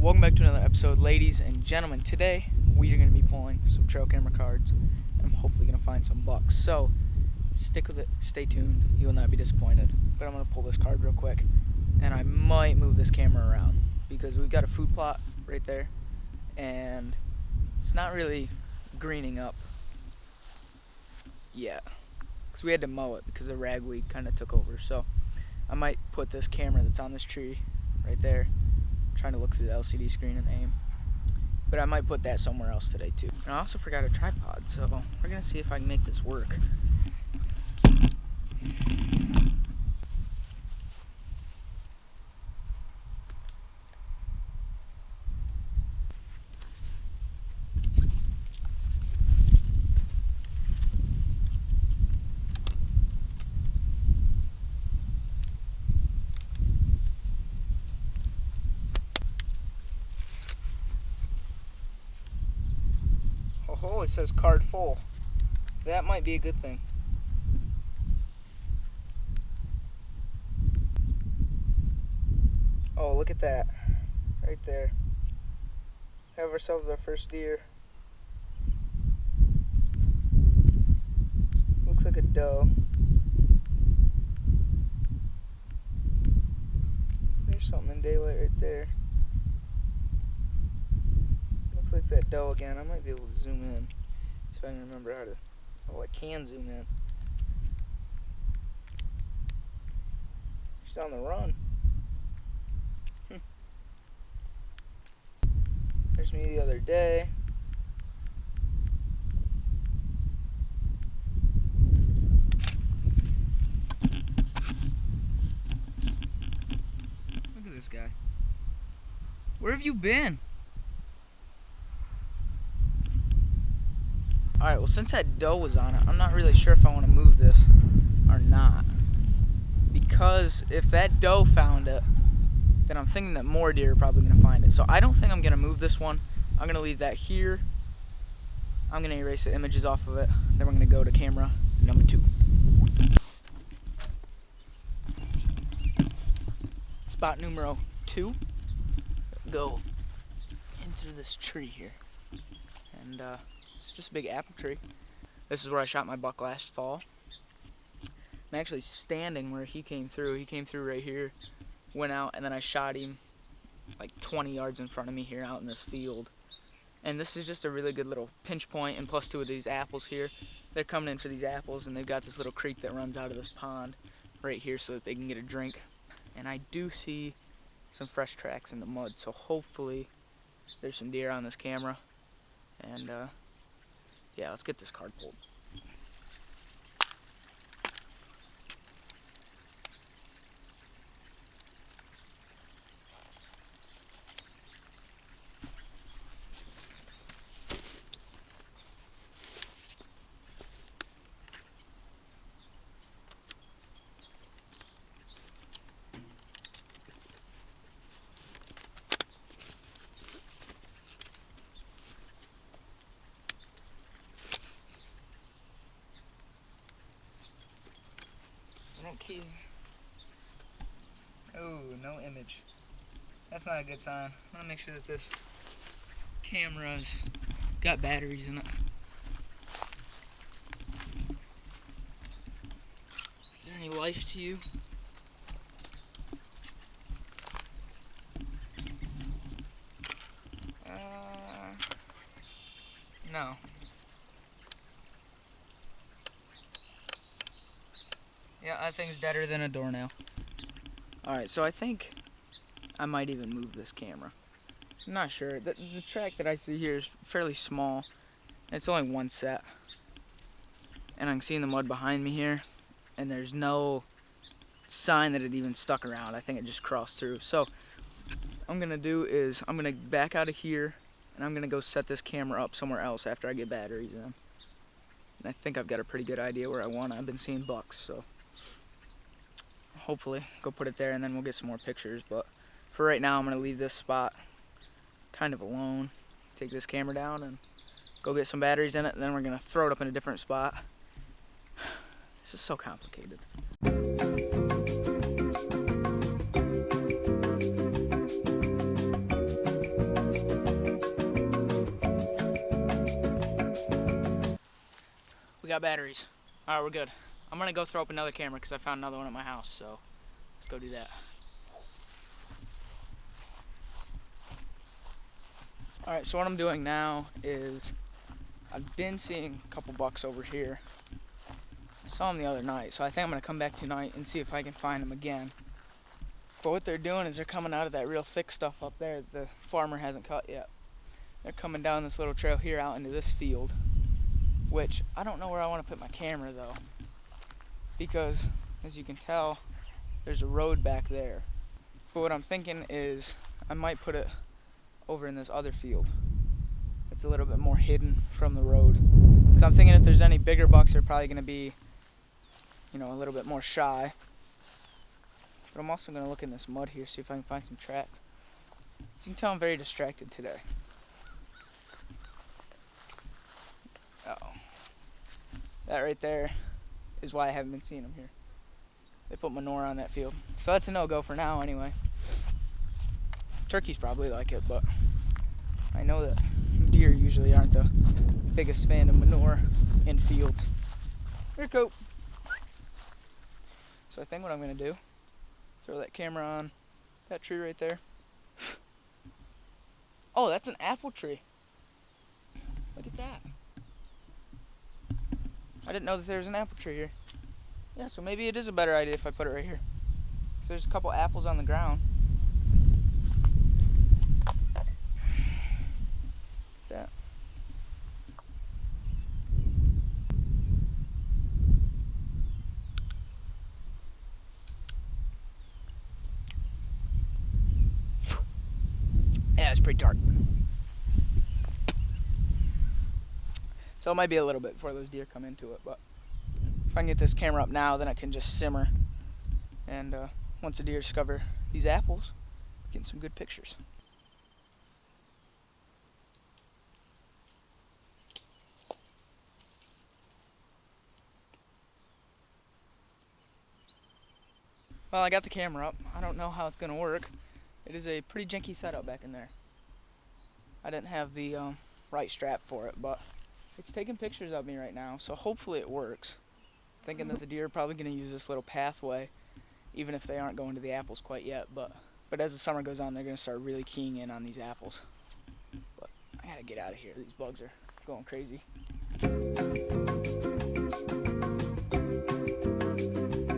Welcome back to another episode, ladies and gentlemen. Today we are going to be pulling some trail camera cards, and I'm hopefully going to find some bucks. So stick with it, stay tuned, you will not be disappointed. But I'm going to pull this card real quick, and I might move this camera around because we've got a food plot right there, and it's not really greening up yet because we had to mow it because the ragweed kind of took over. So I might put this camera that's on this tree right there, trying to look through the LCD screen and aim, but I might put that somewhere else today too. And I also forgot a tripod, so we're gonna see if I can make this work. Oh, it says card full. That might be a good thing. Oh, look at that. Right there. Have ourselves our first deer. Looks like a doe. There's something in daylight right there. Looks like that doe again. I might be able to zoom in. See if I can remember how to. Oh, I can zoom in. She's on the run. There's me the other day. Look at this guy. Where have you been? Alright, well, since that doe was on it, I'm not really sure if I want to move this or not. Because if that doe found it, then I'm thinking that more deer are probably going to find it. So I don't think I'm going to move this one. I'm going to leave that here. I'm going to erase the images off of it. Then we're going to go to camera number 2. Spot numero 2. Go into this tree here. And, it's just a big apple tree. This is where I shot my buck last fall. I'm actually standing where he came through. He came through right here, went out, and then I shot him like 20 yards in front of me here out in this field. And this is just a really good little pinch point, and plus 2 of these apples here. They're coming in for these apples, and they've got this little creek that runs out of this pond right here so that they can get a drink. And I do see some fresh tracks in the mud, so hopefully there's some deer on this camera. And yeah, let's get this card pulled. Key. Oh, no image. That's not a good sign. I want to make sure that this camera's got batteries in it. Is there any life to you? No. Yeah, that thing's deader than a doornail. Alright, so I think I might even move this camera. I'm not sure. The track that I see here is fairly small. It's only one set. And I can see in the mud behind me here, and there's no sign that it even stuck around. I think it just crossed through. So what I'm going to do is I'm going to back out of here, and I'm going to go set this camera up somewhere else after I get batteries in. And I think I've got a pretty good idea where I want it. I've been seeing bucks, so hopefully go put it there, and then we'll get some more pictures. But for right now, I'm going to leave this spot kind of alone, take this camera down and go get some batteries in it, and then we're going to throw it up in a different spot. This is so complicated. We got batteries. Alright, we're good. I'm gonna go throw up another camera because I found another one at my house, so let's go do that. Alright, so what I'm doing now is I've been seeing a couple bucks over here. I saw them the other night, so I think I'm gonna come back tonight and see if I can find them again. But what they're doing is they're coming out of that real thick stuff up there that the farmer hasn't cut yet. They're coming down this little trail here out into this field, which I don't know where I want to put my camera though, because as you can tell, there's a road back there. But what I'm thinking is I might put it over in this other field. It's a little bit more hidden from the road. Because I'm thinking if there's any bigger bucks, they're probably going to be, you know, a little bit more shy. But I'm also going to look in this mud here, see if I can find some tracks. As you can tell, I'm very distracted today. Uh-oh. That right there is why I haven't been seeing them here. They put manure on that field. So that's a no-go for now anyway. Turkeys probably like it, but I know that deer usually aren't the biggest fan of manure in fields. Here, Cope. So I think what I'm going to do, throw that camera on that tree right there. Oh, that's an apple tree. Look at that. I didn't know that there was an apple tree here. Yeah, so maybe it is a better idea if I put it right here. So there's a couple apples on the ground. That. Yeah, it's pretty tart. So it might be a little bit before those deer come into it, but if I can get this camera up now, then I can just simmer. And once the deer discover these apples, getting some good pictures. Well, I got the camera up. I don't know how it's going to work. It is a pretty janky setup back in there. I didn't have the right strap for it, but it's taking pictures of me right now, so hopefully it works. Thinking that the deer are probably going to use this little pathway, even if they aren't going to the apples quite yet. But as the summer goes on, they're going to start really keying in on these apples. But I got to get out of here. These bugs are going crazy.